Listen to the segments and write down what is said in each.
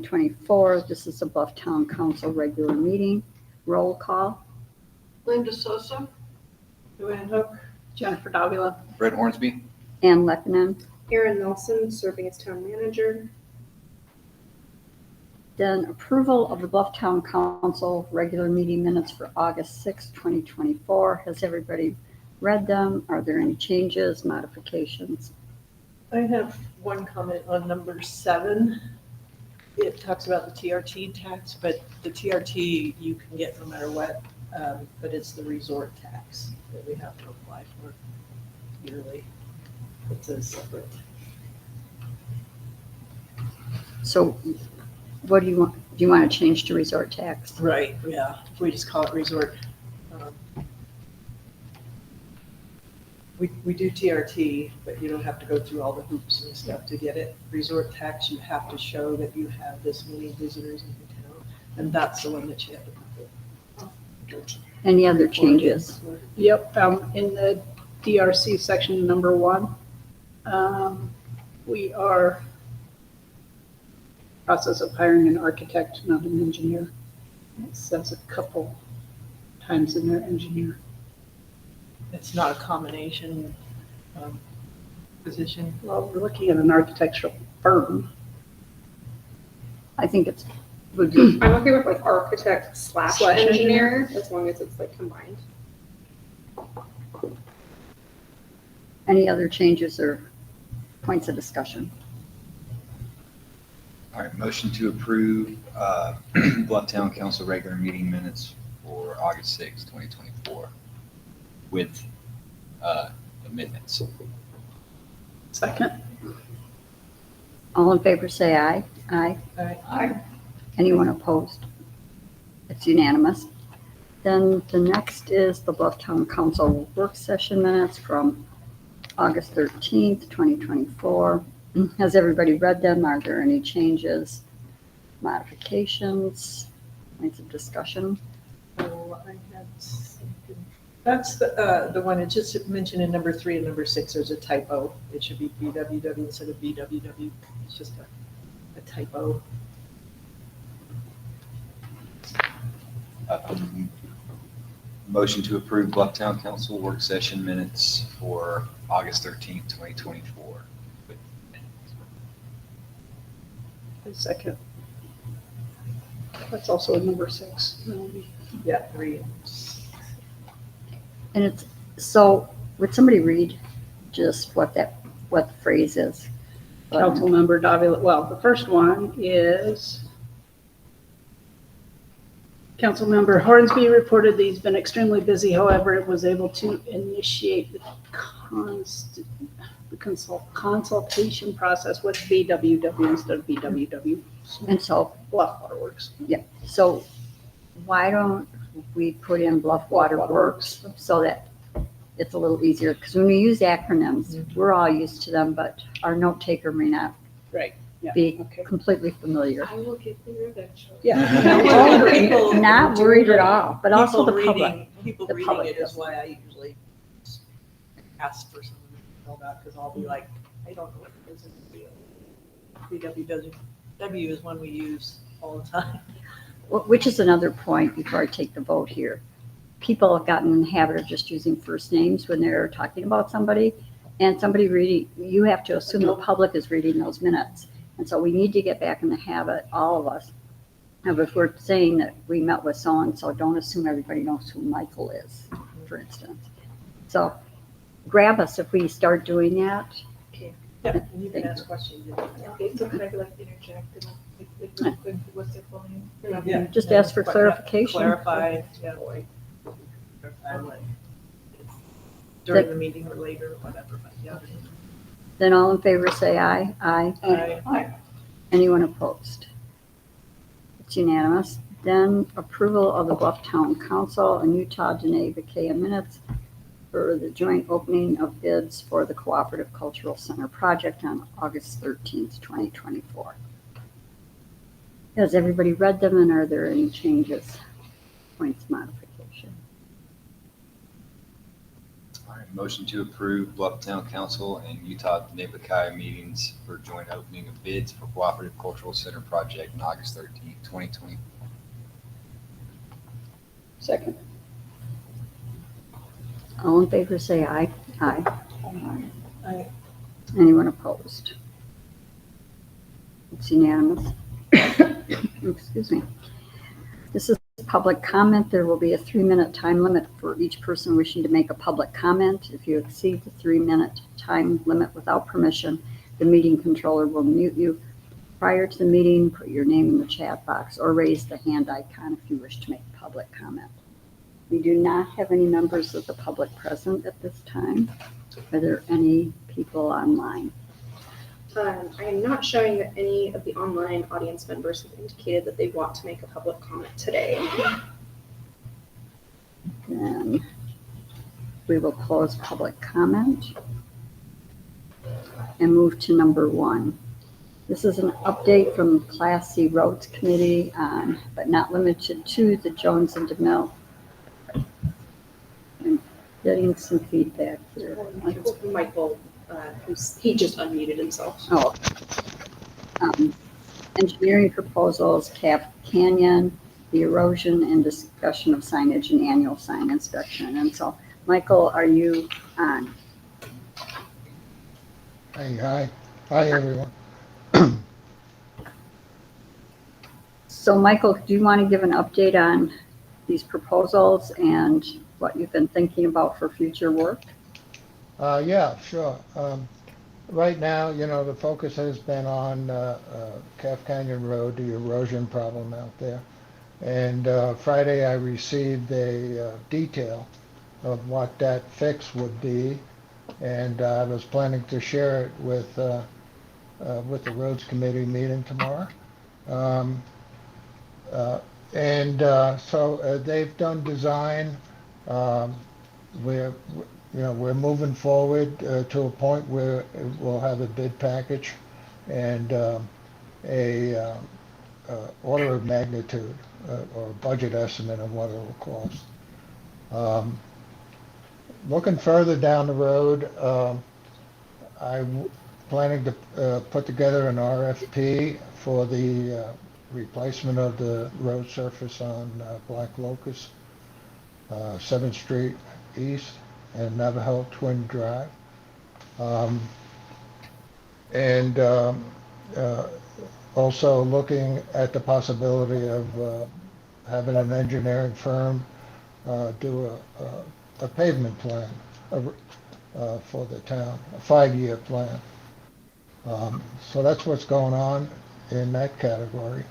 2024. This is the Bluff Town Council regular meeting. Roll call. Linda Sosa, Luanne Hook, Jennifer Davila, Britt Hornsby. Ann Leppanen. Erin Nelson, serving as town manager. Then approval of the Bluff Town Council regular meeting minutes for August 6, 2024. Has everybody read them? Are there any changes, modifications? I have one comment on number 7. It talks about the TRT tax, but the TRT you can get no matter what, but it's the resort tax that we have to apply for yearly. It's a separate. So what do you want? Do you want to change to resort tax? Right, yeah, we just call it resort. We do TRT, but you don't have to go through all the hoops and stuff to get it. Resort tax, you have to show that you have this many visitors in your town, and that's the one that you have to put. Any other changes? Yep, in the DRC section number 1, we are process of hiring an architect, not an engineer. It says a couple times in there, engineer. It's not a combination position. Well, we're looking at an architectural firm. I think it's would be I'm okay with like architect slash Slash engineer, as long as it's like combined. any other changes or points of discussion. All right, motion to approve Bluff Town Council regular meeting minutes for August 6, 2024 with amendments. Second. All in favor, say aye. Aye. Aye. Anyone opposed? It's unanimous. Then the next is the Bluff Town Council work session minutes from August 13th, 2024. Has everybody read them? Are there any changes, modifications, points of discussion? Oh, I had something. That's the one, it just mentioned in number 3 and number 6, there's a typo. It should be BWW instead of BWW. It's just a typo. Motion to approve Bluff Town Council work session minutes for August 13th, 2024 with amendments. Second. That's also a number 6. Yeah, 3. And it's, so would somebody read just what the phrase is? Councilmember Davila, well, the first one is Councilmember Hornsby reported that he's been extremely busy. However, it was able to initiate the consultation process with BWW instead of BWW. And so, Bluff Waterworks. yeah, so why don't we put in Bluff Waterworks so that it's a little easier? Because when we use acronyms, we're all used to them, but our note taker may not Right. Yeah. be Okay. completely familiar. I will give you eventually. Yeah. People Not worried at all, but also the people public. reading- People The reading public it is does. why I usually ask for someone to fill that, because I'll be like, I don't know what it is in the BWW is one we use all the time. Which is another point before I take the vote here. People have gotten in the habit of just using first names when they're talking about somebody, and somebody reading, you have to assume the public is reading those minutes. And so we need to get back in the habit, all of us, of if we're saying that we met with so-and-so, don't assume everybody knows who Michael is, for instance. So grab us if we start doing that. Yeah, and you can ask questions. Okay, so could I like interject and like, what's their full name? Yeah. Just ask for clarification. Clarify, yeah. Clarify what it's during the meeting or later or whatever, but yeah. Then all in favor say aye. Aye. Aye. Anyone opposed? It's unanimous. Then approval of the Bluff Town Council and Utah Dene Vacaya minutes for the joint opening of bids for the Cooperative Cultural Center project on August 13th, 2024. Has everybody read them, and are there any changes, points, modification? All right, motion to approve Bluff Town Council and Utah Nebuchadnezzar meetings for joint opening of bids for Cooperative Cultural Center project on August 13th, 2020. Second. All in favor, say aye. Aye. Aye. Anyone opposed? It's unanimous. Excuse me. This is public comment. There will be a 3-minute time limit for each person wishing to make a public comment. If you exceed the 3-minute time limit without permission, the meeting controller will mute you. Prior to the meeting, put your name in the chat box or raise the hand icon if you wish to make public comment. We do not have any members of the public present at this time. Are there any people online? I am not showing that any of the online audience members have indicated that they want to make a public comment today. Then we will close public comment and move to number 1. This is an update from Class C Roads Committee, but not limited to the Jones and DeMille. I'm getting some feedback here. Michael, he just unmuted himself. Oh. Engineering proposals, Cap Canyon, the erosion and discussion of signage and annual sign inspection. And so, Michael, are you on? Hi, everyone. So, Michael, do you want to give an update on these proposals and what you've been thinking about for future work? Yeah, sure. Right now, the focus has been on Calf Canyon Road, the erosion problem out there. And Friday I received a detail of what that fix would be, and I was planning to share it with the Roads Committee meeting tomorrow. So they've done design. We're moving forward to a point where we'll have a bid package and a order of magnitude or budget estimate of what it will cost. Looking further down the road, I'm planning to put together an RFP for the replacement of the road surface on Black Locust, 7th Street East and Navajo Twin Drive. Also looking at the possibility of having an engineering firm do a pavement plan for the town, a 5-year plan. So that's what's going on in that category.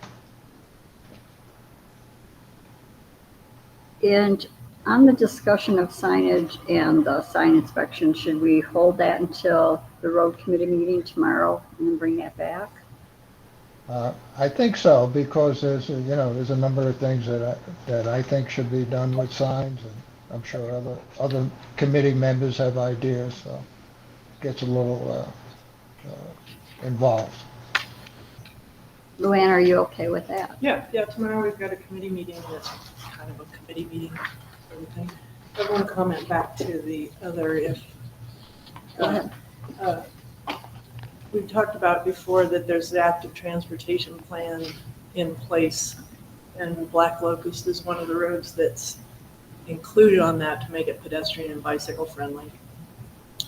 And on the discussion of signage and the sign inspection, should we hold that until the road committee meeting tomorrow and then bring that back? I think so, because there's a number of things that I think should be done with signs, and I'm sure other committee members have ideas, so it gets a little involved. Luanne, are you okay with that? Yeah, tomorrow we've got a committee meeting that's kind of a committee meeting, everything. I want to comment back to the other if. Go ahead. We've talked about before that there's the active transportation plan in place, and Black Locust is one of the roads that's included on that to make it pedestrian and bicycle friendly.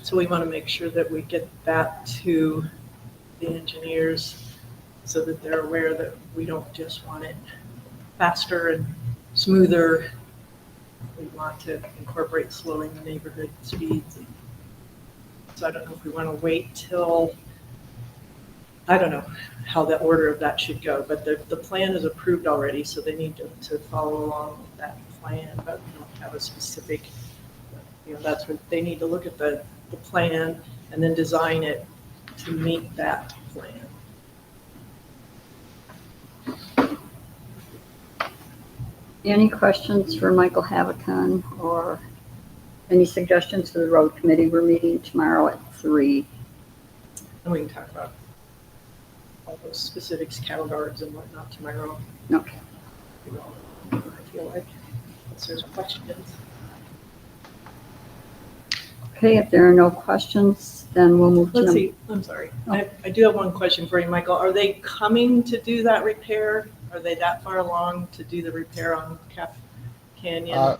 So we want to make sure that we get that to the engineers so that they're aware that we don't just want it faster and smoother. We want to incorporate slowing the neighborhood speeds. So I don't know if we want to wait till, I don't know how the order of that should go, but the plan is approved already, so they need to follow along with that plan, but we don't have a specific, that's what they need to look at the plan and then design it to meet that plan. Any questions for Michael Havicon or any suggestions for the road committee? We're meeting tomorrow at 3. And we can talk about all those specifics, cattle guards and whatnot tomorrow. Okay. I feel like, unless there's questions. Okay, if there are no questions, then we'll move to Let's number. see, I'm sorry. I do have one question for you, Michael. Are they coming to do that repair? Are they that far along to do the repair on Calf Canyon?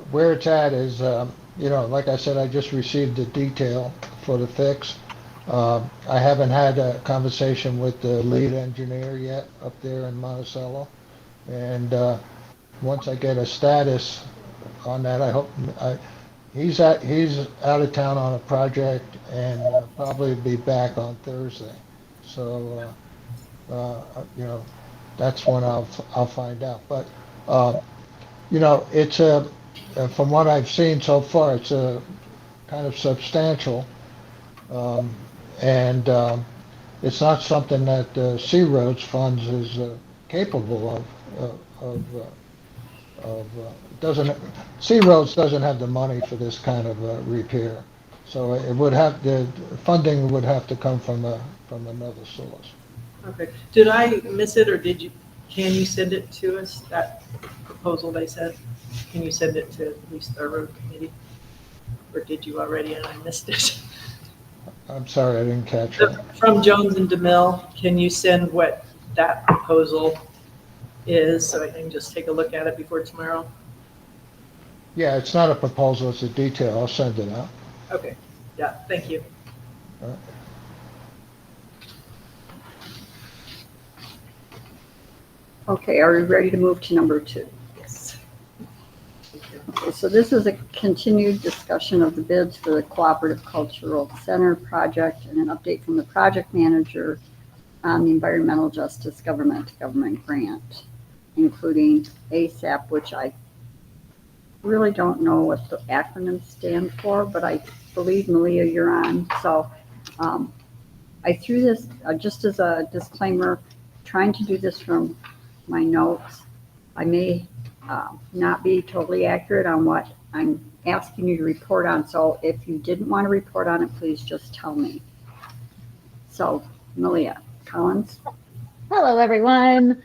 Where it's at is, like I said, I just received the detail for the fix. I haven't had a conversation with the lead engineer yet up there in Monticello. And once I get a status on that, he's out of town on a project and probably be back on Thursday. So, that's when I'll find out. But, it's from what I've seen so far, it's a kind of substantial. And it's not something that C Roads Funds is capable of doesn't C Roads doesn't have the money for this kind of repair, so the funding would have to come from another source. Okay. Did I miss it or can you send it to us, that proposal they said? Can you send it to at least our road committee? Or did you already and I missed it? I'm sorry, I didn't catch that. From Jones and DeMille, can you send what that proposal is so I can just take a look at it before tomorrow? Yeah, it's not a proposal, it's a detail. I'll send it out. Okay, yeah, thank you. All right. Okay, are we ready to move to number 2? Yes. Okay, so this is a continued discussion of the bids for the Cooperative Cultural Center project and an update from the project manager on the Environmental Justice Government to Government Grant, including ASAP, which I really don't know what the acronym stand for, but I believe, Malia, you're on. So I threw this just as a disclaimer, trying to do this from my notes. I may not be totally accurate on what I'm asking you to report on. So if you didn't want to report on it, please just tell me. So Malia Collins. Hello, everyone.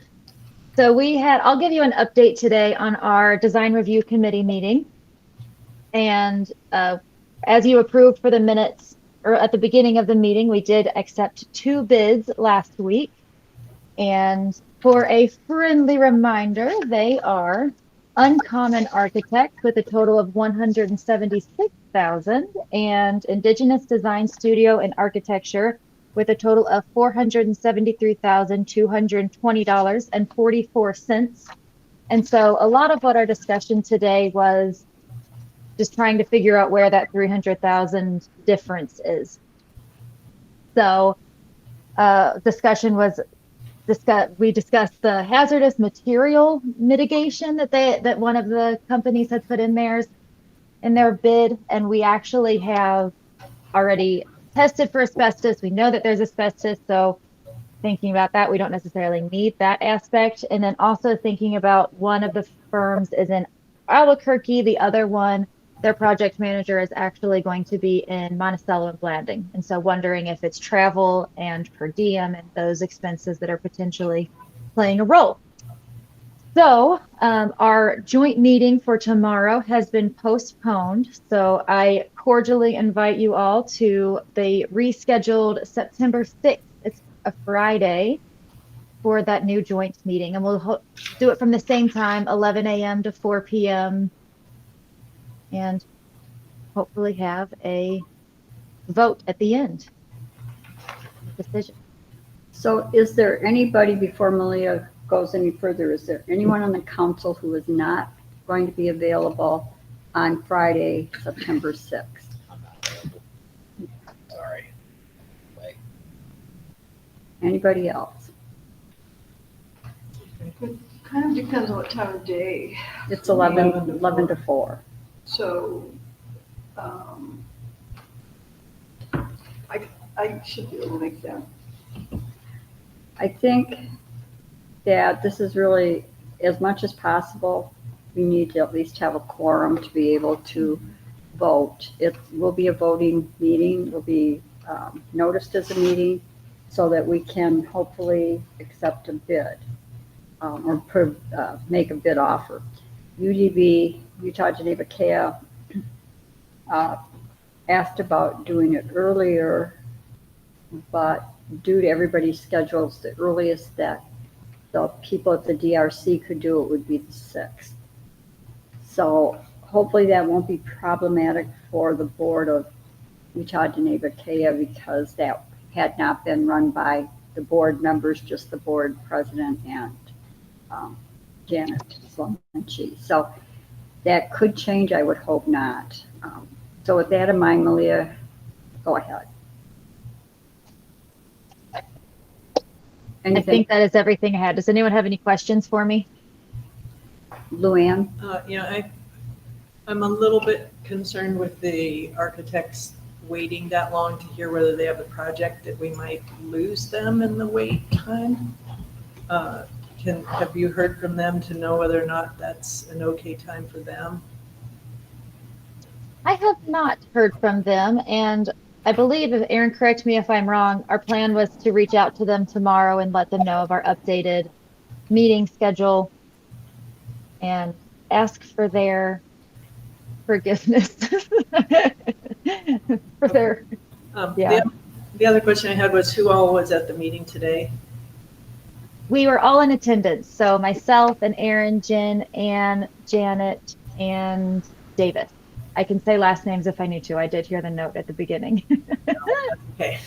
So I'll give you an update today on our design review committee meeting. And as you approved for the minutes, or at the beginning of the meeting, we did accept 2 bids last week. And for a friendly reminder, they are Uncommon Architect with a total of $176,000 and Indigenous Design Studio and Architecture with a total of $473,220.44. And so a lot of what our discussion today was just trying to figure out where that $300,000 difference is. So we discussed the hazardous material mitigation that one of the companies had put in their bid, and we actually have already tested for asbestos. We know that there's asbestos, so thinking about that, we don't necessarily need that aspect. And then also thinking about one of the firms is in Albuquerque, the other one, their project manager is actually going to be in Monticello and Blanding. And so wondering if it's travel and per diem and those expenses that are potentially playing a role. So our joint meeting for tomorrow has been postponed. So I cordially invite you all to the rescheduled September 6th. It's a Friday for that new joint meeting. And we'll do it from the same time, 11 a.m. to 4 p.m. And hopefully have a vote at the end. Decision. So is there anybody, before Malia goes any further, is there anyone on the council who is not going to be available on Friday, September 6th? I'm not available. Sorry. Wait. Anybody else? It kind of depends on what time of day. It's 11 to 4. So, I should be able to make that. I think that this is really, as much as possible, we need to at least have a quorum to be able to vote. It will be a voting meeting, will be noticed as a meeting so that we can hopefully accept a bid or make a bid offer. UDB, Utah Geneva CAA, asked about doing it earlier, but due to everybody's schedules, the earliest that the people at the DRC could do it would be the 6th. So hopefully that won't be problematic for the board of Utah Geneva Kea, because that had not been run by the board members, just the board president and Janet Sloman-Chi. So that could change. I would hope not. So with that in mind, Malia, go ahead. I think that is everything I had. Does anyone have any questions for me? Luanne? I'm a little bit concerned with the architects waiting that long to hear whether they have a project, that we might lose them in the wait time. Have you heard from them to know whether or not that's an okay time for them? I have not heard from them, and I believe, if Erin, correct me if I'm wrong, our plan was to reach out to them tomorrow and let them know of our updated meeting schedule and ask for their forgiveness for their, yeah. The other question I had was, who all was at the meeting today? We were all in attendance. So myself and Erin, Jen, Ann, Janet, and Davis. I can say last names if I need to. I did hear the note at the beginning. Okay.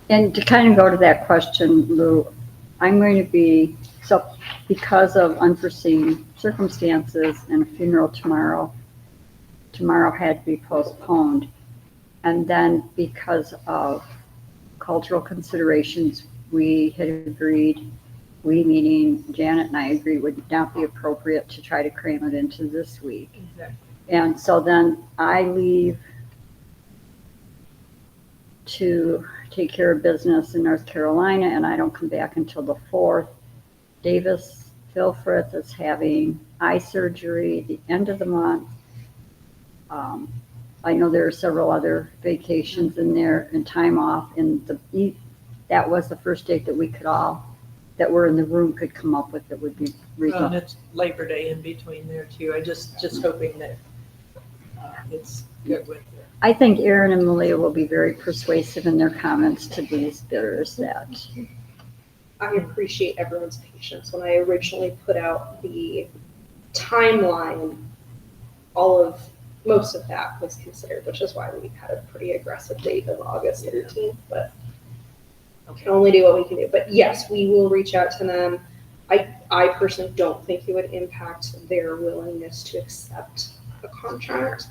And to kind of go to that question, Lou, I'm going to be, so because of unforeseen circumstances and a funeral tomorrow had to be postponed. And then because of cultural considerations, we had agreed, we meaning Janet and I agreed, would not be appropriate to try to cram it into this week. Exactly. And so then I leave to take care of business in North Carolina, and I don't come back until the 4th. Davis Philfrith is having eye surgery at the end of the month. I know there are several other vacations in there and time off, and that was the first date that we could all, that were in the room, could come up with that would be reasonable. And it's Labor Day in between there too. I just hoping that it's good with her. I think Erin and Malia will be very persuasive in their comments to these bidders that. I appreciate everyone's patience. When I originally put out the timeline, most of that was considered, which is why we had a pretty aggressive date of August 13th, but we can only do what we can do. But yes, we will reach out to them. I personally don't think it would impact their willingness to accept a contract,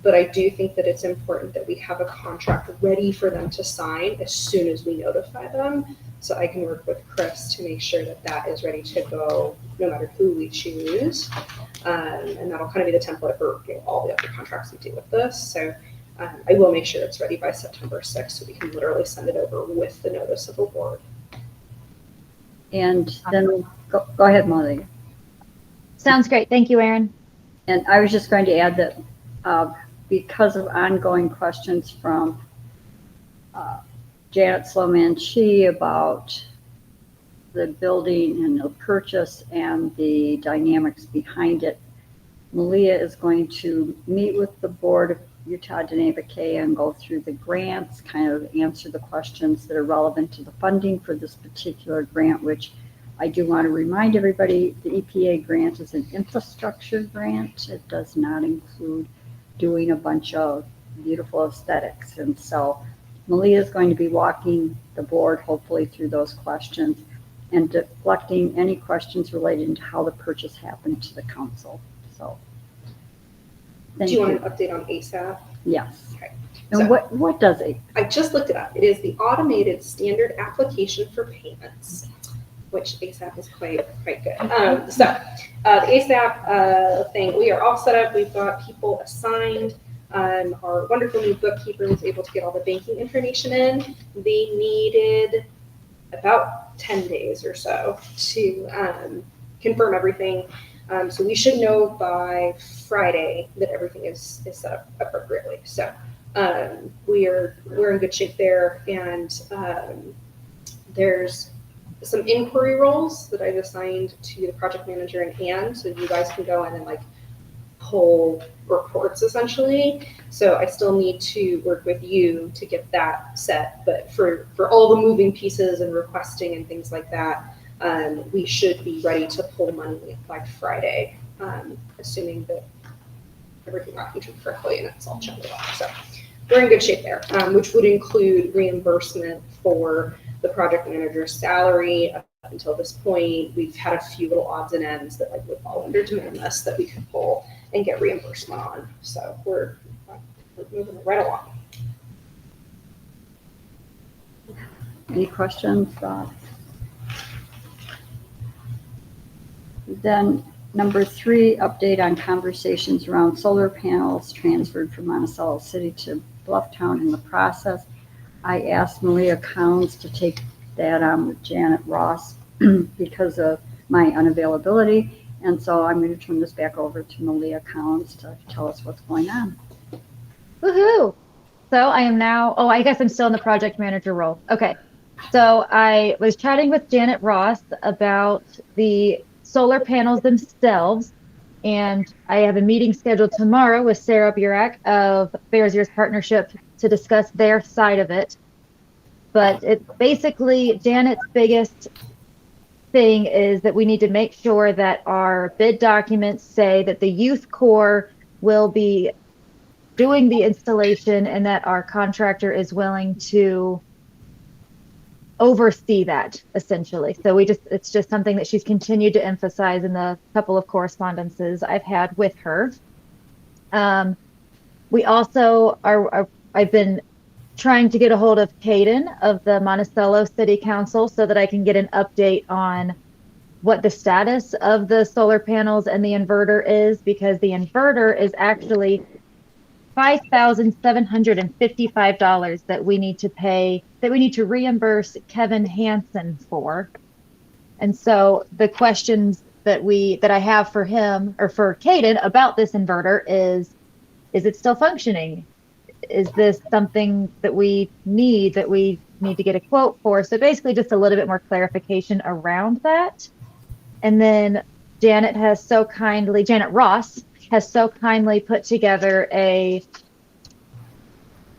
but I do think that it's important that we have a contract ready for them to sign as soon as we notify them. So I can work with Chris to make sure that that is ready to go no matter who we choose. And that'll kind of be the template for all the other contracts we do with this. So I will make sure it's ready by September 6th so we can literally send it over with the notice of award. And then go ahead, Malia. Sounds great. Thank you, Erin. And I was just going to add that because of ongoing questions from Janet Sloman-Chi about the building and the purchase and the dynamics behind it, Malia is going to meet with the board of Utah Geneva Kea and go through the grants, kind of answer the questions that are relevant to the funding for this particular grant, which I do want to remind everybody, the EPA grant is an infrastructure grant. It does not include doing a bunch of beautiful aesthetics. And so Malia is going to be walking the board, hopefully, through those questions and deflecting any questions related to how the purchase happened to the council. So, Do you want an update on ASAP? Yes. Okay. And So- what does it? I just looked it up. It is the automated standard application for payments, which ASAP is quite good. The ASAP thing, we are all set up. We've got people assigned. Our wonderful new bookkeeper was able to get all the banking information in. They needed about 10 days or so to confirm everything. So we should know by Friday that everything is set up appropriately. So we're in good shape there, and there's some inquiry roles that I've assigned to the project manager and Ann, so you guys can go in and like pull reports essentially. So I still need to work with you to get that set, but for all the moving pieces and requesting and things like that, we should be ready to pull money by Friday, assuming that everything got entered correctly and it's all checked off. So we're in good shape there, which would include reimbursement for the project manager's salary. Up until this point, we've had a few little odds and ends that like would fall under de minimis that we could pull and get reimbursement on. So we're moving right along. Any questions? Then number 3, update on conversations around solar panels transferred from Monticello City to Blufftown in the process. I asked Malia Counts to take that on with Janet Ross because of my unavailability. And so I'm going to turn this back over to Malia Counts to tell us what's going on. Woohoo! So I am now, oh, I guess I'm still in the project manager role. Okay. So I was chatting with Janet Ross about the solar panels themselves. And I have a meeting scheduled tomorrow with Sarah Burak of Bears Ears Partnership to discuss their side of it. But it basically, Janet's biggest thing is that we need to make sure that our bid documents say that the youth corps will be doing the installation and that our contractor is willing to oversee that essentially. So it's just something that she's continued to emphasize in the couple of correspondences I've had with her. We also I've been trying to get a hold of Caden of the Monticello City Council so that I can get an update on what the status of the solar panels and the inverter is, because the inverter is actually $5,755 that we need to pay, that we need to reimburse Kevin Hansen for. And so the questions that I have for him or for Caden about this inverter is it still functioning? Is this something that we need to get a quote for? So basically just a little bit more clarification around that. And then Janet Ross has so kindly put together a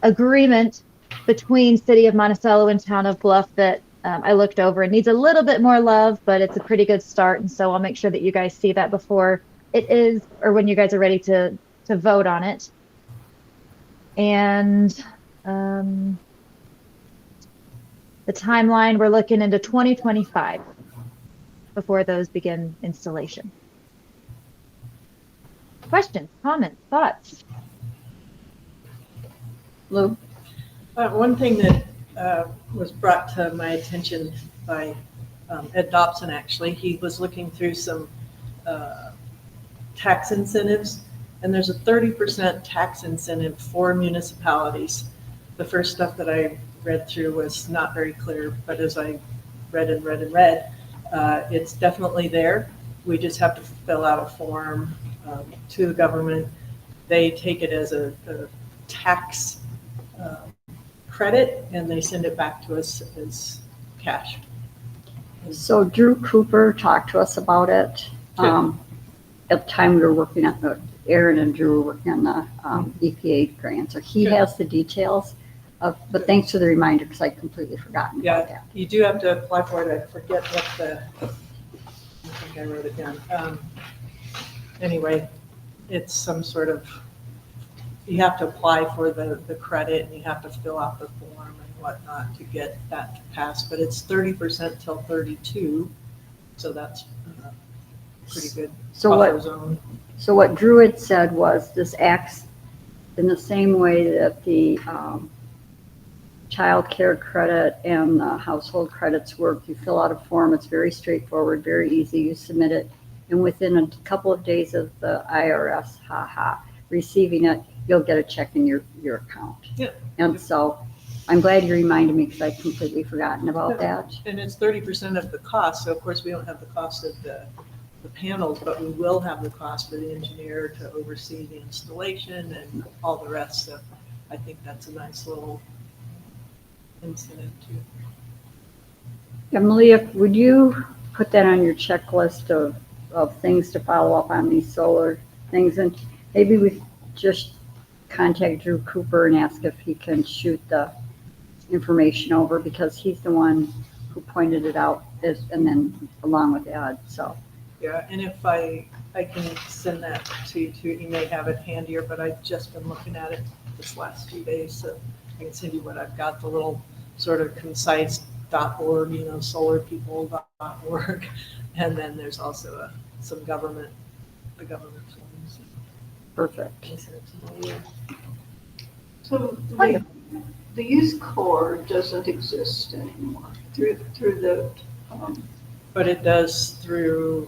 agreement between City of Monticello and Town of Bluff that I looked over. It needs a little bit more love, but it's a pretty good start. And so I'll make sure that you guys see that before it is, or when you guys are ready to vote on it. And the timeline, we're looking into 2025 before those begin installation. Questions, comments, thoughts? Lou? One thing that was brought to my attention by Ed Dobson, actually, he was looking through some tax incentives, and there's a 30% tax incentive for municipalities. The first stuff that I read through was not very clear, but as I read, it's definitely there. We just have to fill out a form to the government. They take it as a tax credit, and they send it back to us as cash. So Drew Cooper talked to us about it. At the time we were working on Erin and Drew were working on the EPA grant. So he has the details but thanks for the reminder because I completely forgotten about that. You do have to apply for it. I forget what I think I wrote it down. Anyway, it's some sort of, you have to apply for the credit and you have to fill out the form and whatnot to get that to pass, but it's 30% till 32. So that's pretty good. So what Drew had said was this acts in the same way that the child care credit and the household credits work. You fill out a form. It's very straightforward, very easy. You submit it. And within a couple of days of the IRS, receiving it, you'll get a check in your account. Yeah. And so I'm glad you reminded me because I'd completely forgotten about that. And it's 30% of the cost. So of course we don't have the cost of the panels, but we will have the cost for the engineer to oversee the installation and all the rest. So I think that's a nice little incentive too. Malia, would you put that on your checklist of things to follow up on these solar things? And maybe we just contact Drew Cooper and ask if he can shoot the information over, because he's the one who pointed it out, and then along with Ed, so. Yeah, and if I can send that to you too, you may have it handier, but I've just been looking at it this last few days, so I can send you what I've got, the little sort of concise .org, solarpeople.org, and then there's also the government forms. Perfect. Can send it to Malia. So the youth core doesn't exist anymore through the, But it does through,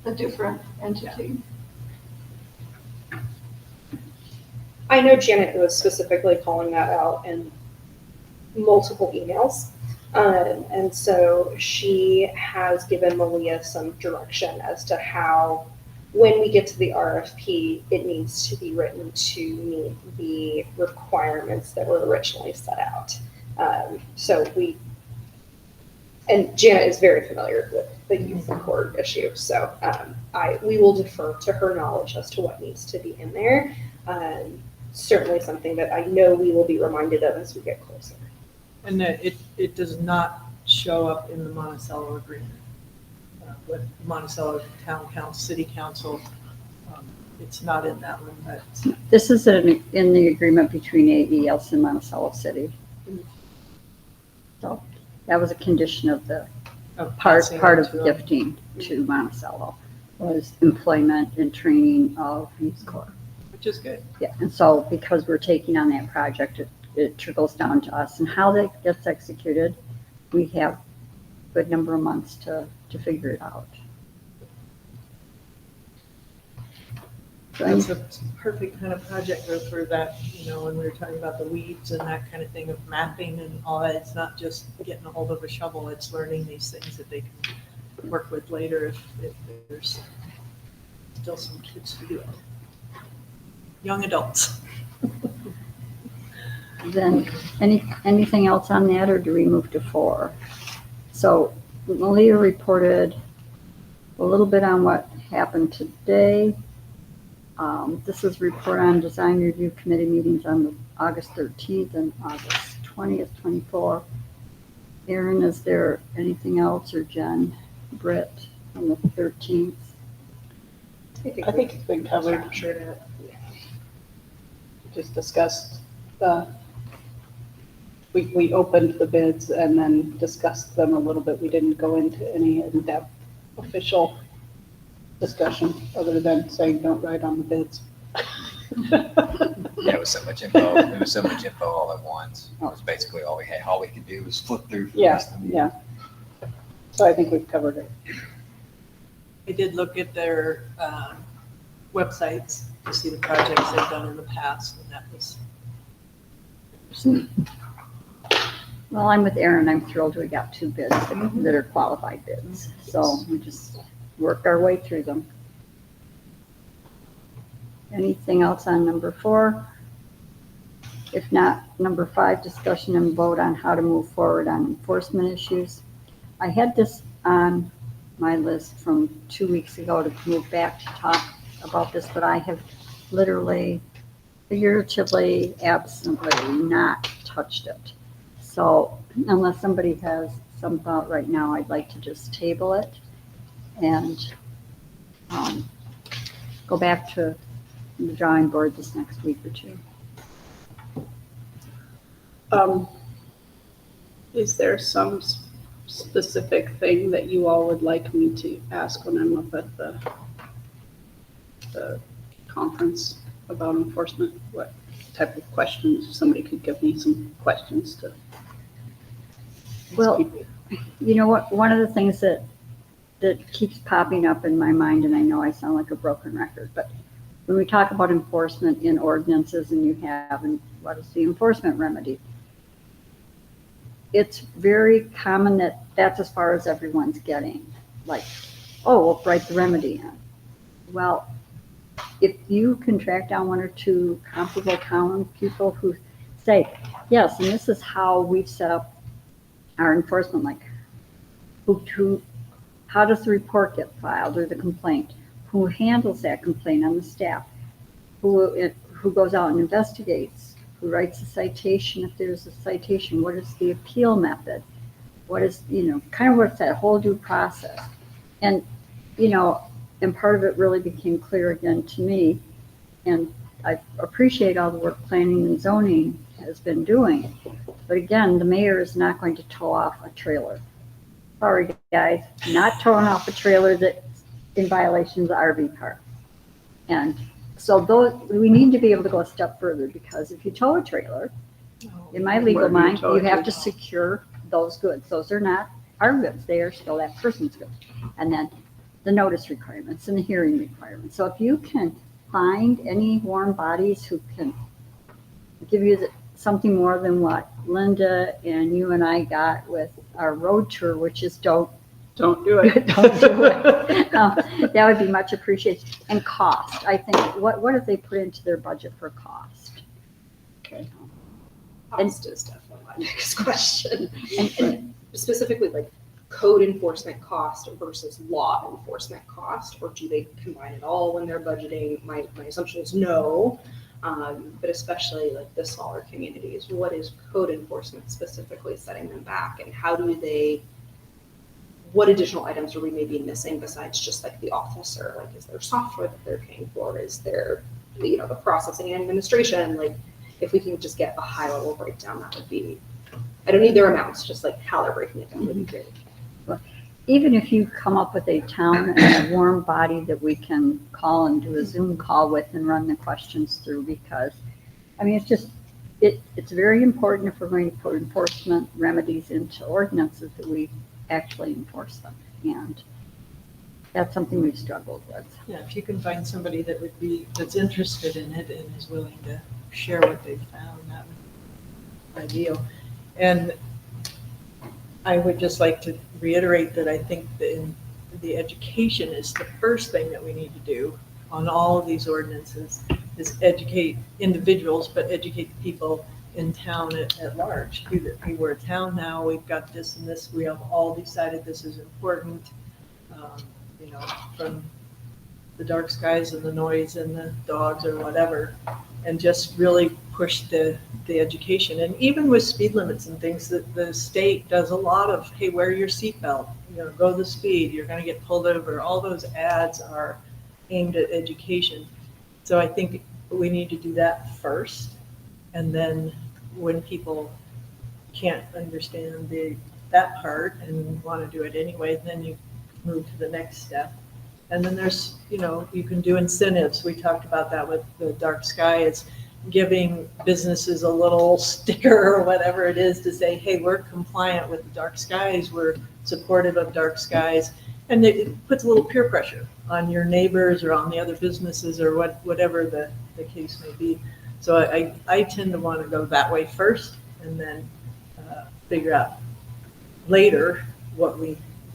a different entity. I know Janet was specifically calling that out in multiple emails. And so she has given Malia some direction as to how, when we get to the RFP, it needs to be written to meet the requirements that were originally set out. And Janet is very familiar with the youth court issue, so we will defer to her knowledge as to what needs to be in there. Certainly something that I know we will be reminded of as we get closer. and that it does not show up in the Monticello agreement. With Monticello Town Council, City Council, it's not in that one, but This is in the agreement between AES and Monticello City. So that was a condition of the part of the gifting to Monticello, was employment and training of youth corps. which is good. Yeah, and so because we're taking on that project, it trickles down to us, and how that gets executed, we have a good number of months to figure it out. So That's a perfect kind of project for that, when we were talking about the weeds and that kind of thing of mapping and all that. It's not just getting a hold of a shovel, it's learning these things that they can work with later if there's still some kids to do it. Young adults. then, anything else on that, or do we move to 4? So Malia reported a little bit on what happened today. This is report on design review committee meetings on August 13th and August 20th, 24. Erin, is there anything else, or Jen, Britt, on the 13th? I think it's been covered. Just discussed we opened the bids and then discussed them a little bit. We didn't go into any in-depth official discussion other than saying don't write on the bids. Yeah, it was so much info. It was so much info all at once. It was basically all we had. All we could do was flip through. For the rest of the meeting. Yeah. So I think we've covered it. I did look at their websites to see the projects they've done in the past, and that was. Well, I'm with Erin. I'm thrilled we got 2 bids that are qualified bids. So we just worked our way through them. Anything else on number 4? If not, number 5, discussion and vote on how to move forward on enforcement issues. I had this on my list from 2 weeks ago to move back to talk about this, but I have literally, figuratively, absently not touched it. So unless somebody has some thought right now, I'd like to just table it and go back to the drawing board this next week or 2. Is there some specific thing that you all would like me to ask when I'm up at the conference about enforcement? What type of questions? Somebody could give me some questions to. Well, you know what, one of the things that keeps popping up in my mind, and I know I sound like a broken record, but when we talk about enforcement in ordinances and you have, and what is the enforcement remedy? It's very common that that's as far as everyone's getting. Like, oh, we'll write the remedy in. Well, if you can track down 1 or 2 comparable town people who say, yes, and this is how we've set up our enforcement, like how does the report get filed or the complaint? Who handles that complaint on the staff? Who goes out and investigates? Who writes a citation if there's a citation? What is the appeal method? What is, kind of what's that whole due process? And, and part of it really became clear again to me. And I appreciate all the work planning and zoning has been doing. But again, the mayor is not going to tow off a trailer. Sorry, guys, not towing off a trailer that's in violation of the RV park. And so we need to be able to go a step further, because if you tow a trailer, in my legal Where do you mind, tow you it have to? to secure those goods. Those are not our goods. They are still that person's goods. And then the notice requirements and the hearing requirements. So if you can find any warm bodies who can give you something more than what Linda and you and I got with our road tour, which is don't do it. don't do it. That would be much appreciated. And cost, I think, what have they put into their budget for cost? Okay. Cost is definitely my next question. And specifically, like code enforcement cost versus law enforcement cost, or do they combine it all when they're budgeting? My assumption is no, but especially like the smaller communities, what is code enforcement specifically setting them back, and how do they? What additional items are we maybe missing besides just like the officer? Like, is there software that they're paying for? Is there, the processing and administration? Like, if we can just get a high level breakdown, that would be, I don't need their amounts, just like how they're breaking it down would be great. Even if you come up with a town and a warm body that we can call and do a Zoom call with and run the questions through, because, I mean, it's very important if we're going to put enforcement remedies into ordinances that we actually enforce them. And that's something we've struggled with. Yeah, if you can find somebody that's interested in it and is willing to share what they've found, that would be ideal. And I would just like to reiterate that I think the education is the first thing that we need to do on all of these ordinances, is educate individuals, but educate the people in town at large. We're a town now, we've got this and this, we have all decided this is important, from the dark skies and the noise and the dogs or whatever, and just really push the education. And even with speed limits and things, that the state does a lot of, hey, wear your seatbelt, go the speed, you're going to get pulled over. All those ads are aimed at education. So I think we need to do that first, and then when people can't understand that part and want to do it anyway, then you move to the next step. And then there's, you can do incentives. We talked about that with the dark sky. It's giving businesses a little sticker or whatever it is to say, hey, we're compliant with the dark skies, we're supportive of dark skies. And it puts a little peer pressure on your neighbors or on the other businesses or whatever the case may be. So I tend to want to go that way first, and then figure out later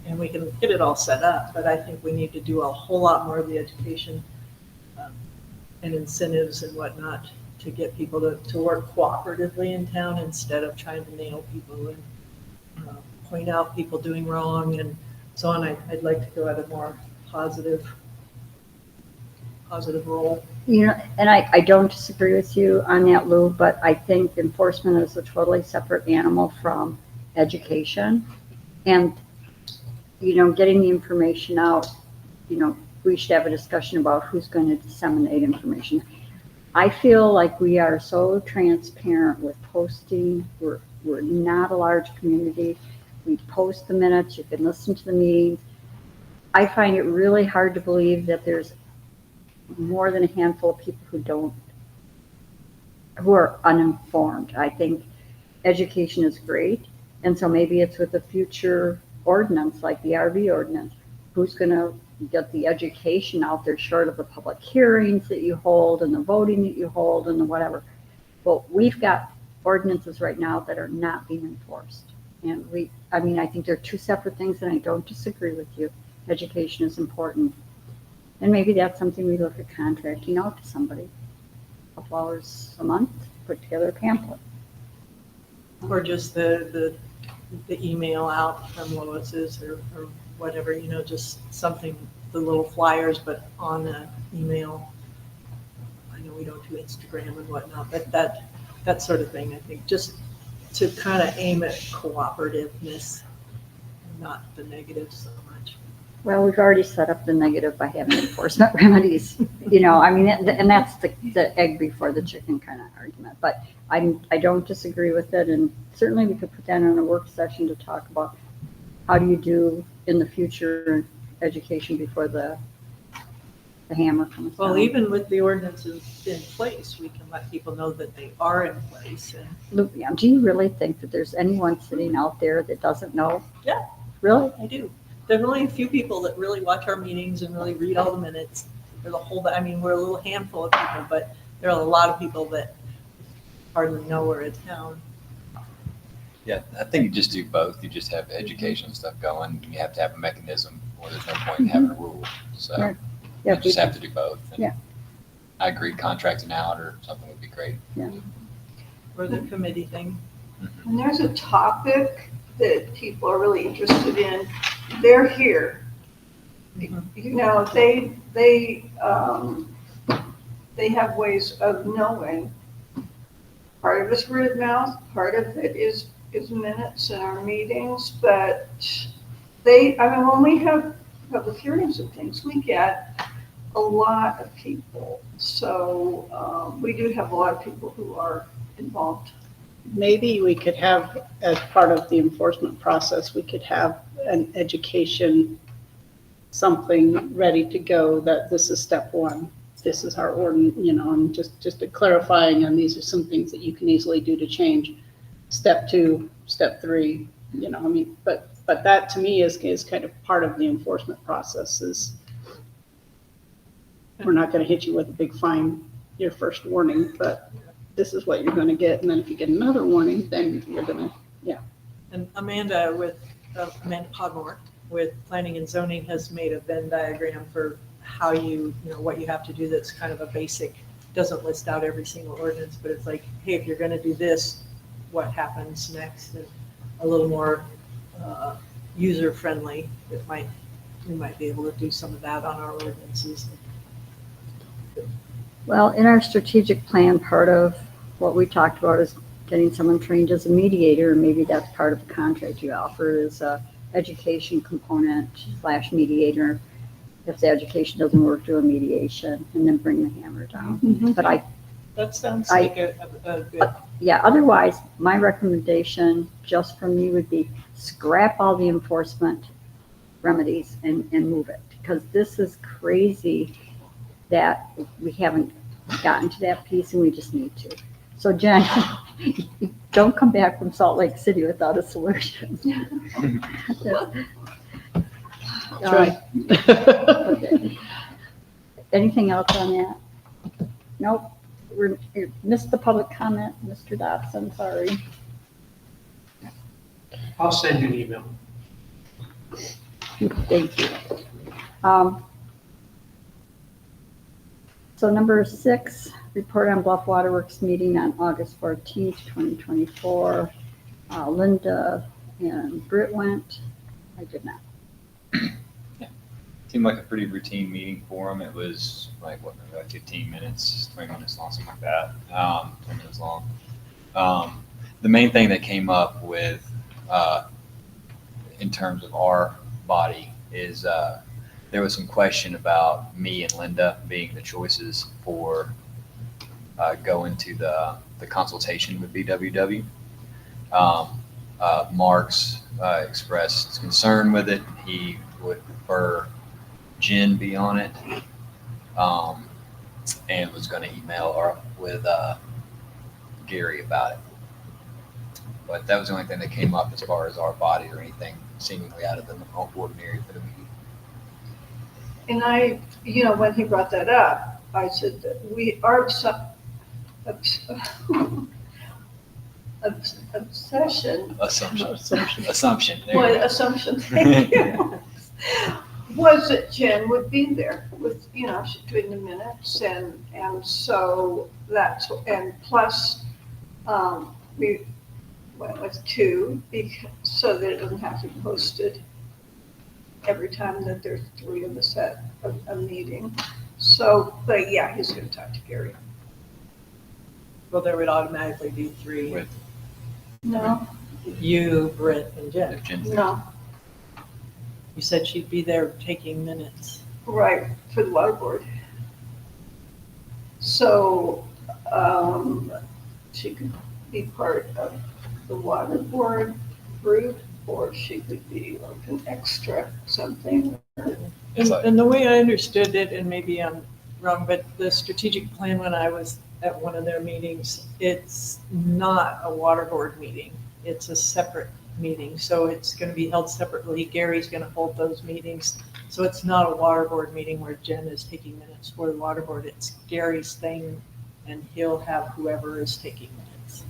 and we can get it all set up, but I think we need to do a whole lot more of the education and incentives and whatnot to get people to work cooperatively in town instead of trying to nail people and point out people doing wrong and so on. I'd like to go at a more positive role. And I don't disagree with you on that, Lou, but I think enforcement is a totally separate animal from education. And, getting the information out, we should have a discussion about who's going to disseminate information. I feel like we are so transparent with posting. We're not a large community. We post the minutes. You can listen to the meetings. I find it really hard to believe that there's more than a handful of people who are uninformed. I think education is great. And so maybe it's with a future ordinance like the RV ordinance. Who's going to get the education out there short of the public hearings that you hold and the voting that you hold and the whatever? Well, we've got ordinances right now that are not being enforced. And I think they're two separate things, and I don't disagree with you. Education is important. And maybe that's something we look at contracting out to somebody. A couple hours a month, put together a pamphlet. Or just the the email out from Lois's or whatever, just something, the little flyers, but on an email. I know we don't do Instagram and whatnot, but that sort of thing, I think, just to kind of aim at cooperativeness, not the negative so much. Well, we've already set up the negative by having enforcement remedies, and that's the egg before the chicken kind of argument. But I don't disagree with it, and certainly we could put that on a work session to talk about how do you do in the future education before the hammer comes down. Well, even with the ordinances in place, we can let people know that they are in place. And Yeah, do you really think that there's anyone sitting out there that doesn't know? Yeah. Really? I do. There are only a few people that really watch our meetings and really read all the minutes. We're a little handful of people, but there are a lot of people that hardly know we're in town. Yeah, I think you just do both. You just have education stuff going. You have to have a mechanism, or there's no point in having a rule. So Right. you Yeah, just have to do both. And Yeah. I agree, contracting out or something would be great. Or the committee thing. When there's a topic that people are really interested in, they're here. They have ways of knowing. Part of it's word of mouth, part of it is minutes in our meetings, but when we have public hearings and things, we get a lot of people. So we do have a lot of people who are involved. Maybe we could have, as part of the enforcement process, we could have an education, something ready to go, that this is step one. This is our ordinance, and just a clarifying, and these are some things that you can easily do to change. Step 2, step 3, but that to me is kind of part of the enforcement process. Is we're not going to hit you with a big fine your first warning, but this is what you're going to get, and then if you get another warning, then you're going to, And Amanda Podmore with Planning and Zoning has made a Venn diagram for how what you have to do. That's kind of a basic, doesn't list out every single ordinance, but it's like, hey, if you're going to do this, what happens next? And a little more user friendly. We might be able to do some of that on our ordinances. Well, in our strategic plan, part of what we talked about is getting someone trained as a mediator, and maybe that's part of the contract you offer is a education component / mediator. If the education doesn't work, do a mediation and then bring the hammer down. But That sounds like a good. otherwise, my recommendation just from me would be scrap all the enforcement remedies and move it, because this is crazy that we haven't gotten to that piece and we just need to. So Jen, don't come back from Salt Lake City without a solution. Try. Okay. Anything else on that? Nope. We missed the public comment, Mr. Dobson, sorry. I'll send you an email. Thank you. So number 6, report on Bluff Waterworks meeting on August 14th, 2024. Linda and Britt went. I did not. Seemed like a pretty routine meeting for them. It was maybe 15 minutes, 20 minutes long, something like that. 10 minutes long. The main thing that came up with, in terms of our body, is there was some question about me and Linda being the choices for going to the consultation with BWW. Mark's expressed concern with it. He would prefer Jen be on it, and was going to email with Gary about it. But that was the only thing that came up as far as our body or anything seemingly out of the ordinary for the meeting. And when he brought that up, I said that our Assumption. Thank you. Was that Jen would be there with, she's doing the minutes and so and plus, we went with 2 so that it doesn't have to be posted every time that there's 3 of us at a meeting. So, but yeah, he's gonna talk to Gary. Well, there would automatically be 3. With No, You, Britt, and Jen. Jen's no, You said she'd be there taking minutes. right, for the water board. So, she could be part of the water board group, or she could be like an extra something. And the way I understood it, and maybe I'm wrong, but the strategic plan when I was at one of their meetings, it's not a water board meeting. It's a separate meeting. So it's going to be held separately. Gary's going to hold those meetings. So it's not a water board meeting where Jen is taking minutes for the water board. It's Gary's thing, and he'll have whoever is taking minutes.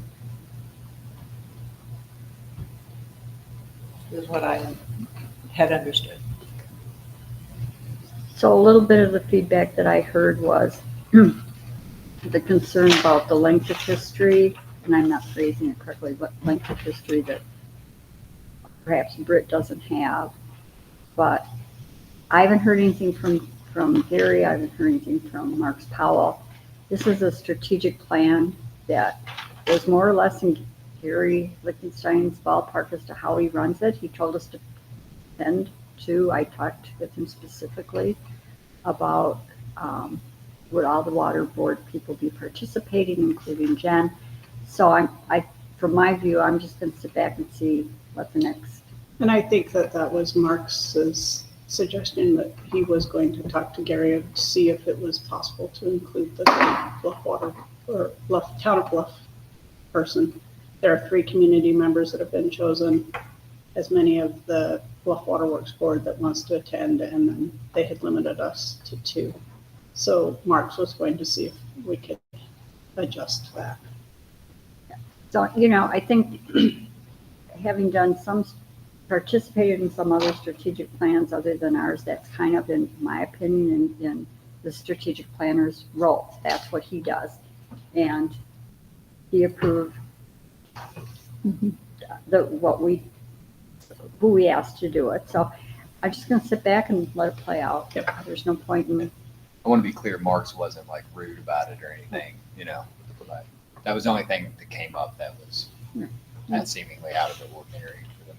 Is what I had understood. So a little bit of the feedback that I heard was the concern about the length of history, and I'm not phrasing it correctly, but length of history that perhaps Britt doesn't have. But I haven't heard anything from Gary, I haven't heard anything from Marks Powell. This is a strategic plan that is more or less in Gary Lichtenstein's ballpark as to how he runs it. He told us to attend to, I talked with him specifically about would all the water board people be participating, including Jen. So I, from my view, I'm just going to sit back and see what the next. And I think that was Mark's suggestion, that he was going to talk to Gary to see if it was possible to include the Bluff water or Bluff, town of Bluff person. There are 3 community members that have been chosen, as many of the Bluff Water Works Board that wants to attend, and then they had limited us to 2. So Marks was going to see if we could adjust that. So, I think having done participated in some other strategic plans other than ours, that's kind of, in my opinion, in the strategic planner's role. That's what he does. And he approved who we asked to do it. So I'm just going to sit back and let it play out. Yep. There's no point in. I want to be clear, Marks wasn't like rude about it or anything, but that was the only thing that came up that was not seemingly out of the ordinary for them.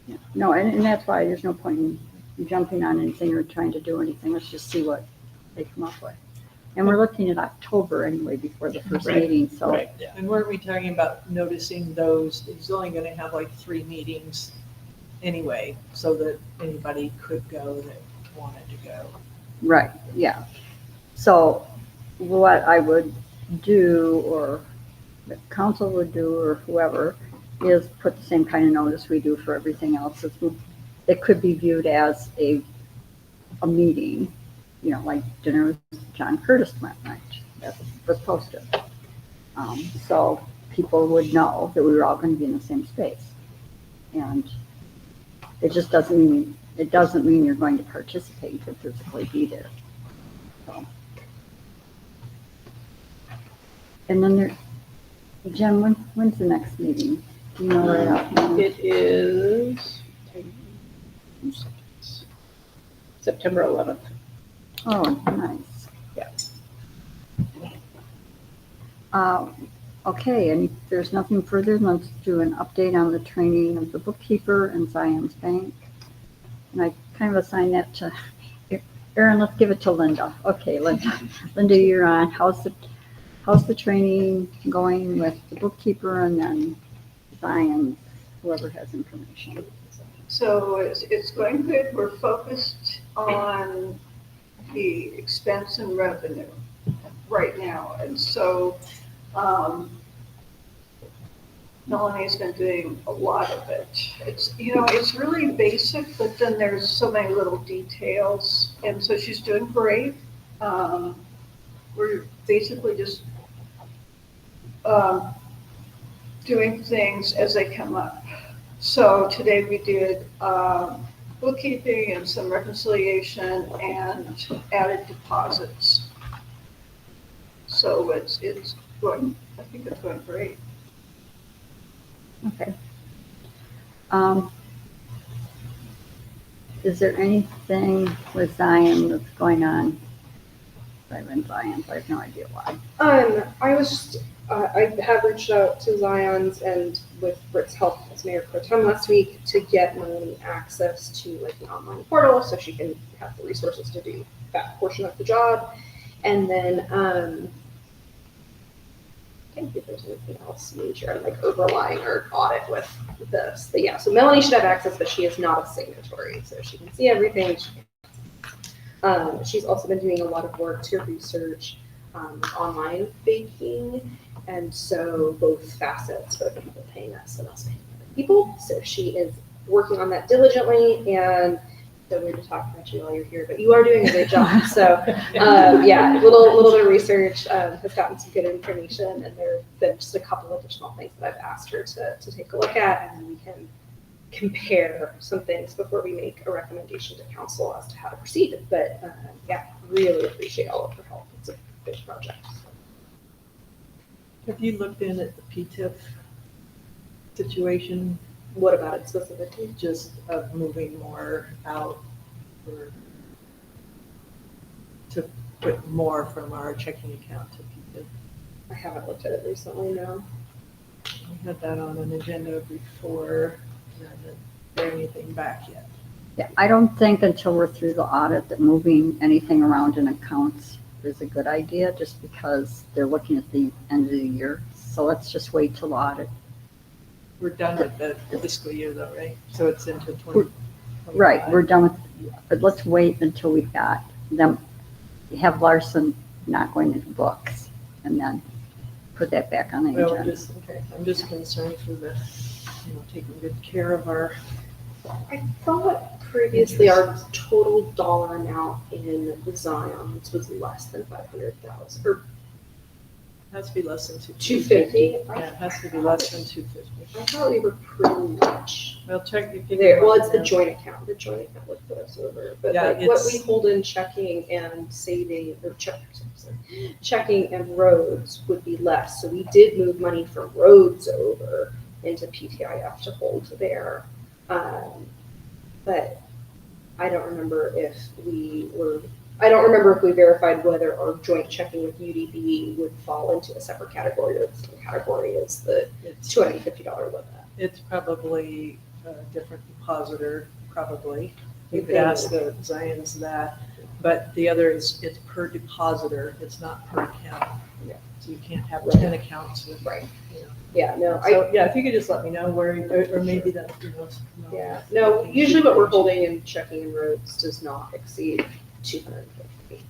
Yeah. No, and that's why there's no point in jumping on anything or trying to do anything. Let's just see what they come up with. And we're looking at October anyway before the first Right. meeting. So Right. Yeah. And weren't we talking about noticing those? He's only going to have like 3 meetings anyway, so that anybody could go that wanted to go. right, yeah. So what I would do, or the council would do, or whoever, is put the same kind of notice we do for everything else. It could be viewed as a meeting, like dinner with John Curtis went, right? That was posted. So people would know that we were all going to be in the same space. And it just doesn't mean you're going to participate to physically be there. So. And then Jen, when's the next meeting? Do you know right offhand? It is September 11th. Oh, nice. Yeah. Okay, and if there's nothing further, let's do an update on the training of the bookkeeper and Zions Bank. And I kind of assign that to Erin. Let's give it to Linda. Okay, Linda. Linda, you're on. How's the training going with the bookkeeper and then Zions, whoever has information? So it's going good. We're focused on the expense and revenue right now. And so Melanie's been doing a lot of it. It's really basic, but then there's so many little details. And so she's doing great. We're basically just doing things as they come up. So today we did bookkeeping and some reconciliation and added deposits. So it's going, I think it's going great. Okay. Is there anything with Zion that's going on? I've been Zion, but I have no idea why. I was just, I have reached out to Zion's and with Britt's help as mayor pro tem last week to get Melanie access to like an online portal so she can have the resources to do that portion of the job. And then, I think if there's anything else major, like overlying or audit with this. But yeah, so Melanie should have access, but she is not a signatory, so she can see everything. She's also been doing a lot of work to research online baking, and so both facets, both people paying us and us paying other people. So she is working on that diligently, and so weird to talk about you while you're here, but you are doing a great job. So yeah, a little bit of research has gotten some good information, and there have been just a couple additional things that I've asked her to take a look at, and then we can compare some things before we make a recommendation to council as to how to proceed. But yeah, really appreciate all of her help. It's a big project. Have you looked in at the PTIF situation, What about it specifically? just of moving more out or to put more from our checking account to PTIF? I haven't looked at it recently, no. We had that on an agenda before, and I didn't hear anything back yet. Yeah, I don't think until we're through the audit that moving anything around in accounts is a good idea, just because they're looking at the end of the year. So let's just wait till the audit. We're done with the fiscal year though, right? So it's into 20. Right, we're done with, but let's wait until we've got them, have Larson not going into books, and then put that back on the Well, agenda. I'm just concerned for the, taking good care of our. I thought previously our total dollar amount in Zion's was less than 500,000 or Has to be less than 250. Yeah, it has to be less than 250. I thought we were pretty much Well, check if you. there. Well, it's the joint account. The joint account would put us over. But Yeah, like what it's- we hold in checking and saving or checking and roads would be less. So we did move money from roads over into PTIF to hold there. But I don't remember if we verified whether our joint checking with UDB would fall into a separate category or the same category as the It's $250 limit. It's probably a different depositor, probably. You could Okay. ask the Zions that, but the other is, it's per depositor, it's not per account. Yeah. So you can't have Right. 10 accounts with. Right. you know. Yeah, no, So, yeah, if you could just let me know where, or maybe that, yeah, no, usually what we're holding in checking and roads does not exceed 250.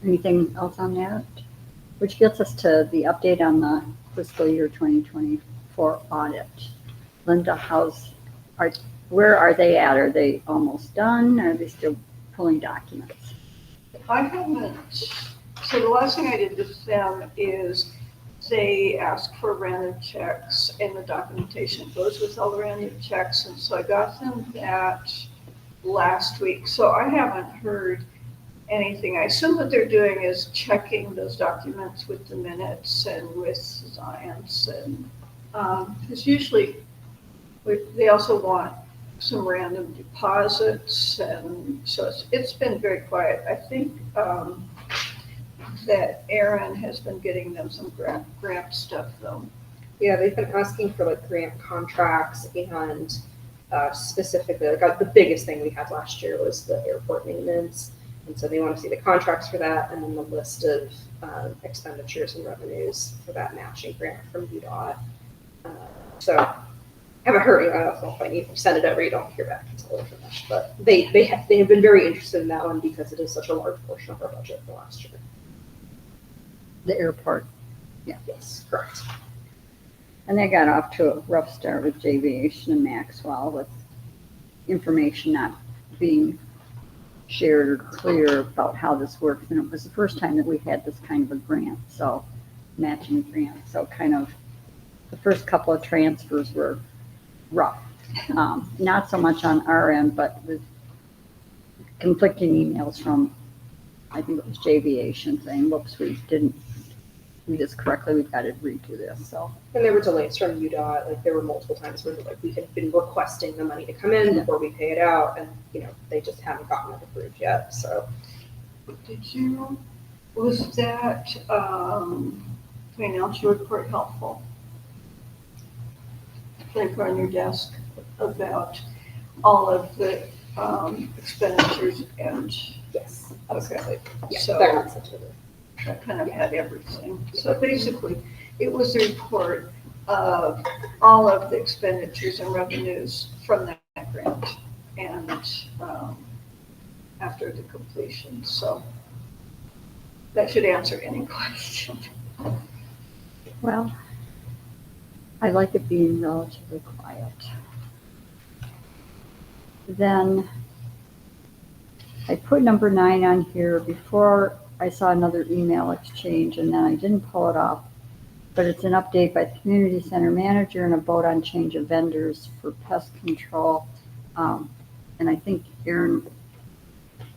Anything else on that? Which gets us to the update on the fiscal year 2024 audit. Linda, where are they at? Are they almost done? Are they still pulling documents? I haven't, so the last thing I did with them is they asked for random checks and the documentation goes with all the random checks. And so I got them that last week. So I haven't heard anything. I assume what they're doing is checking those documents with the minutes and with Zion's and, because usually they also want some random deposits, and so it's been very quiet. I think that Erin has been getting them some grant stuff though. Yeah, they've been asking for like grant contracts and specifically, like the biggest thing we had last year was the airport maintenance. And so they want to see the contracts for that and then the list of expenditures and revenues for that matching grant from UDOT. So I haven't heard, I don't know if I need to send it over, you don't hear back until they're finished. But they have been very interested in that one because it is such a large portion of our budget for last year. The airport. Yes, correct. And they got off to a rough start with Aviation and Maxwell with information not being shared or clear about how this works. And it was the first time that we've had this kind of a grant, so matching grant. So kind of the first couple of transfers were rough. Not so much on our end, but with conflicting emails from, I think it was Aviation saying, whoops, we didn't read this correctly, we've got to redo this, so. And there were delays from UDOT, like there were multiple times where like we had been requesting the money to come in Yeah. before we pay it out, and they just haven't gotten it approved yet. So Was that, financial report helpful? Like on your desk about all of the, expenditures and, yes, okay, yeah, so. that got sent to them. That kind of had everything. So basically, it was a report of all of the expenditures and revenues from that grant and after the completion. So that should answer any question. Well, I like it being relatively quiet. Then I put number 9 on here before I saw another email exchange, and then I didn't pull it off. But it's an update by the community center manager and a vote on change of vendors for pest control. And I think Erin,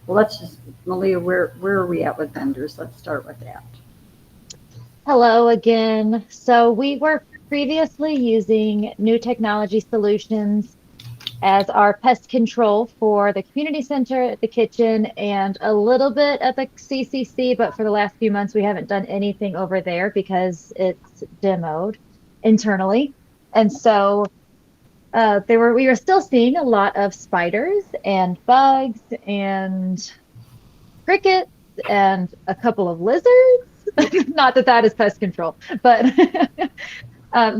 well, let's just, Malia, where are we at with vendors? Let's start with that. Hello again. So we were previously using New Technology Solutions as our pest control for the community center, the kitchen, and a little bit at the CCC, but for the last few months, we haven't done anything over there because it's demoed internally. And so we were still seeing a lot of spiders and bugs and crickets and a couple of lizards. Not that that is pest control, but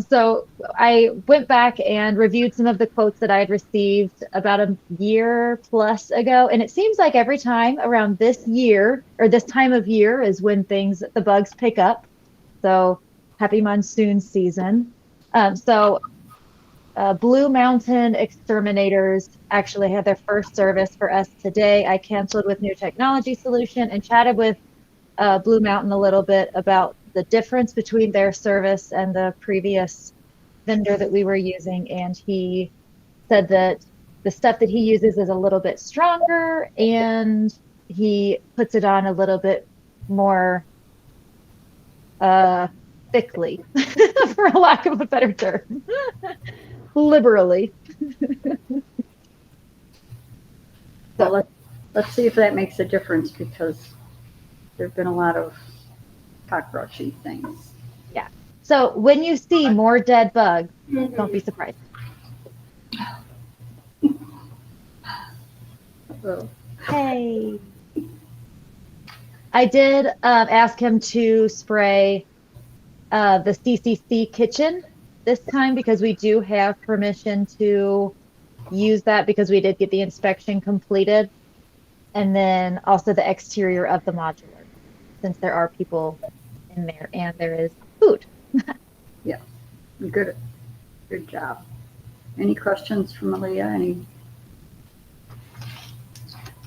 so I went back and reviewed some of the quotes that I had received about a year plus ago. And it seems like every time around this year or this time of year is when the bugs pick up. So happy monsoon season. Blue Mountain Exterminators actually had their first service for us today. I canceled with New Technology Solution and chatted with Blue Mountain a little bit about the difference between their service and the previous vendor that we were using. And he said that the stuff that he uses is a little bit stronger and he puts it on a little bit more thickly, for lack of a better term, liberally. So let's see if that makes a difference, because there've been a lot of cockroachy things. Yeah. So when you see more dead bugs, don't be surprised. So, Hey. I did ask him to spray the CCC kitchen this time because we do have permission to use that because we did get the inspection completed. And then also the exterior of the modular, since there are people in there and there is food. yeah, good job. Any questions from Malia?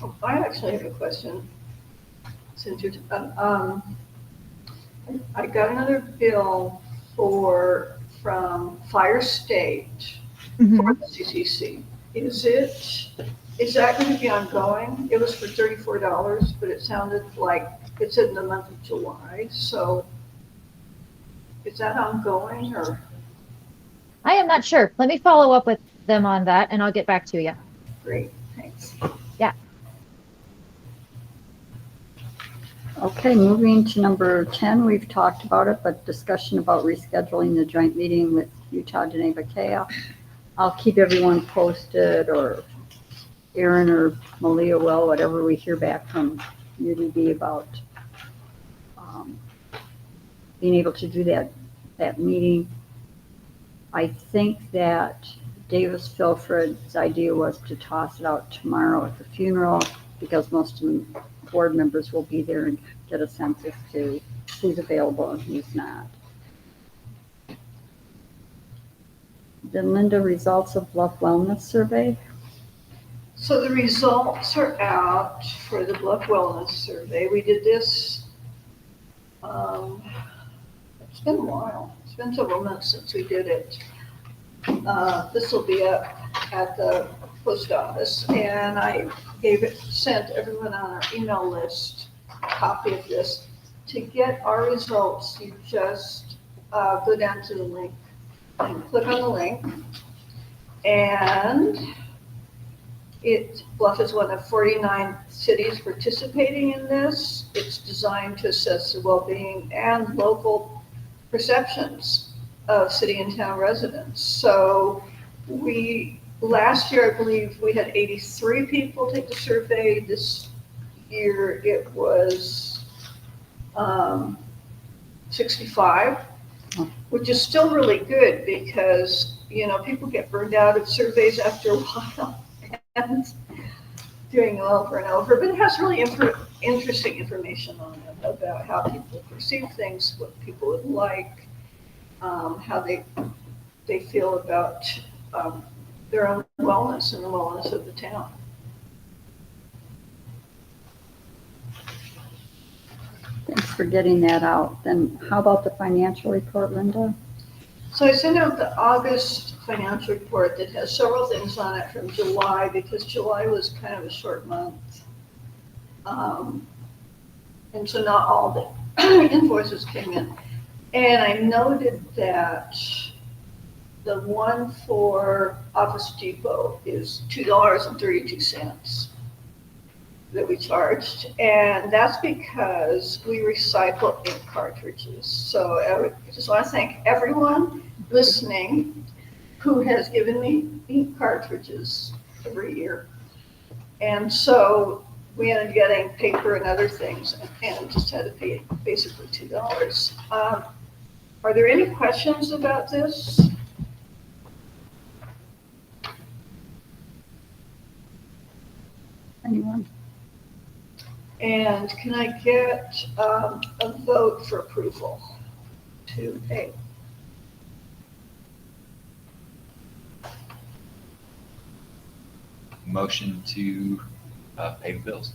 Oh, I actually have a question. Since you're, I got another bill from Fire State for the CCC. Is that going to be ongoing? It was for $34, but it sounded like it's in the month of July. So is that ongoing or? I am not sure. Let me follow up with them on that and I'll get back to you. Great, thanks. Yeah. Okay, moving to number 10, we've talked about it, but discussion about rescheduling the joint meeting with Utah Geneva KF. I'll keep everyone posted, or Erin or Malia will, whatever we hear back from UDB about being able to do that meeting. I think that Davis Filfred's idea was to toss it out tomorrow at the funeral, because most of the board members will be there and get a sense as to who's available and who's not. Then Linda, results of Bluff Wellness Survey. So the results are out for the Bluff Wellness Survey. We did this, it's been a while. It's been several months since we did it. This will be up at the post office, and I sent everyone on our email list a copy of this. to get our results, you just go down to the link and click on the link. And Bluff is one of 49 cities participating in this. It's designed to assess the well-being and local perceptions of city and town residents. So last year, I believe we had 83 people take the survey. This year it was 65, which is still really good because, people get burned out of surveys after a while and doing it over and over. But it has really interesting information on it about how people perceive things, what people would like, how they feel about their own wellness and the wellness of the town. Thanks for getting that out. Then how about the financial report, Linda? So I sent out the August financial report that has several things on it from July, because July was kind of a short month. And so not all the invoices came in. And I noted that the one for Office Depot is $2.32 that we charged. And that's because we recycle ink cartridges. So I just want to thank everyone listening who has given me ink cartridges every year. And so we ended up getting paper and other things and just had to pay basically $2. Are there any questions about this? Anyone? And can I get a vote for approval to pay? Motion to pay the bills.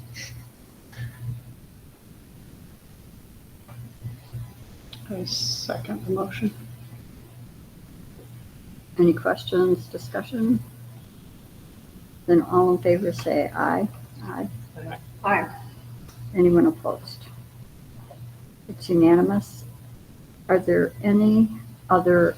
I second the motion. Any questions, discussion? Then all in favor say aye. Aye. Aye. Anyone opposed? It's unanimous. Are there any other?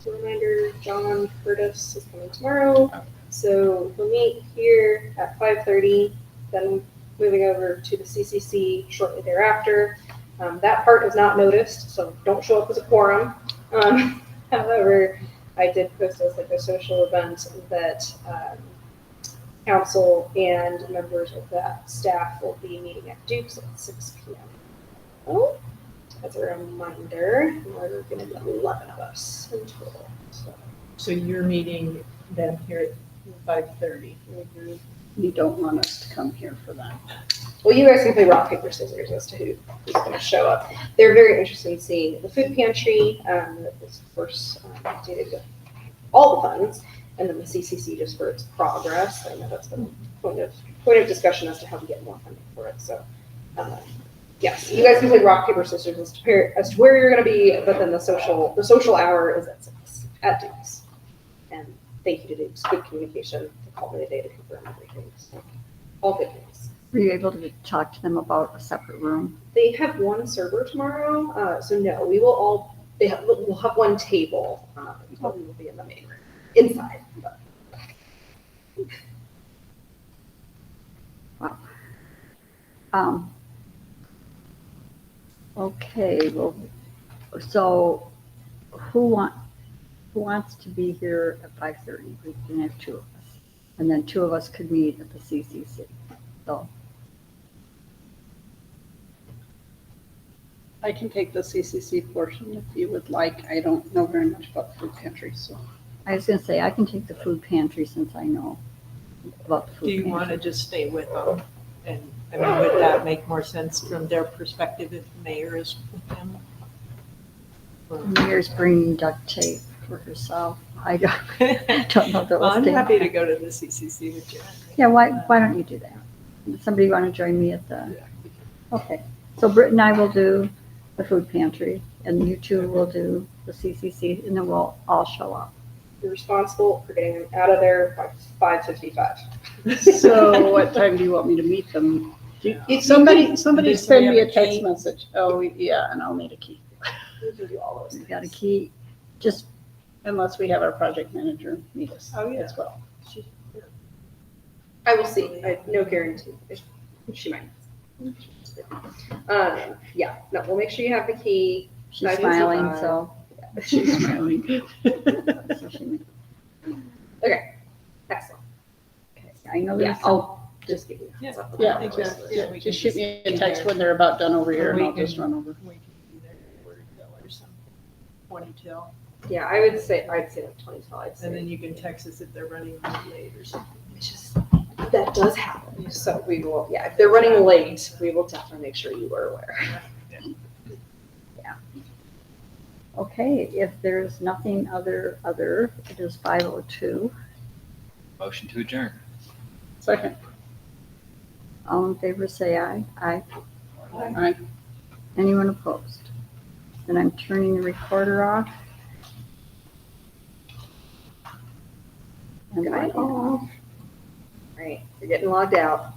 So reminder, John Curtis is coming tomorrow. So we'll meet here at 5:30, then moving over to the CCC shortly thereafter. That part is not noticed, so don't show up as a quorum. However, I did post as like a social event that council and members of that staff will be meeting at Duke's at 6 p.m. Oh, as a reminder, we're going to be 11 of us in total. So you're meeting them here at 5:30. You don't want us to come here for that. Well, you guys can play rock, paper, scissors as to who's going to show up. They're very interested in seeing the food pantry, that was of course updated with all the funds, and then the CCC just for its progress. I know that's been a point of discussion as to how we get more funding for it. So, yes, you guys can play rock, paper, scissors as to where you're going to be, but then the social hour is at 6 at Duke's. And thank you to Duke's, good communication. They called me today to confirm everything. So, all good things. Were you able to talk to them about a separate room? They have one server tomorrow, so no, we will all, we'll have one table, but we will be in the main room, inside. But. Wow. Okay, well, so who wants to be here at 5:30? We can have two of us. And then two of us could meet at the CCC. So I can take the CCC portion if you would like. I don't know very much about food pantry, so. I was gonna say, I can take the food pantry since I know about the food Do you pantry. want to just stay with them? And I mean, would that make more sense from their perspective if the mayor is with them? The mayor's bringing duct tape for herself. I don't know Well, I'm those happy things. to go to the CCC with you. Yeah, why don't you do that? Somebody want to join me at the, okay. So Britt and I will do the food pantry, and you two will do the CCC, and then we'll all show up. You're responsible for getting them out of there by 5:55. So what time do you want me to meet them? Somebody Does send me somebody a have a text key? message. Oh, yeah, and I'll need a key, We can do all those You things. got a key, just, unless we have our project manager meet us Oh, yeah. as well. I will see. No guarantee. She might. Yeah, no, we'll make sure you have the key. she's Nice. smiling, so. She's smiling. so she- Excellent. okay. I know Yeah, there's some, I'll just give you. a heads up. Yeah. Exactly. Yeah, we can just shoot me a be text there. when they're about done over here, and We I'll just can- run over. We can be there for till or some 20 till, Yeah, I'd say like 20 till, I'd say. and then you can text us if they're running late or something. Which is, that does happen. So we will, yeah, if they're running late, we will definitely make sure you are aware. okay, if there's nothing other, it is 5:02. Motion to adjourn. Second. All in favor, say aye. Aye. Aye. Anyone opposed? Then I'm turning the recorder off. And Okay. lighting off. Right, you're getting logged out.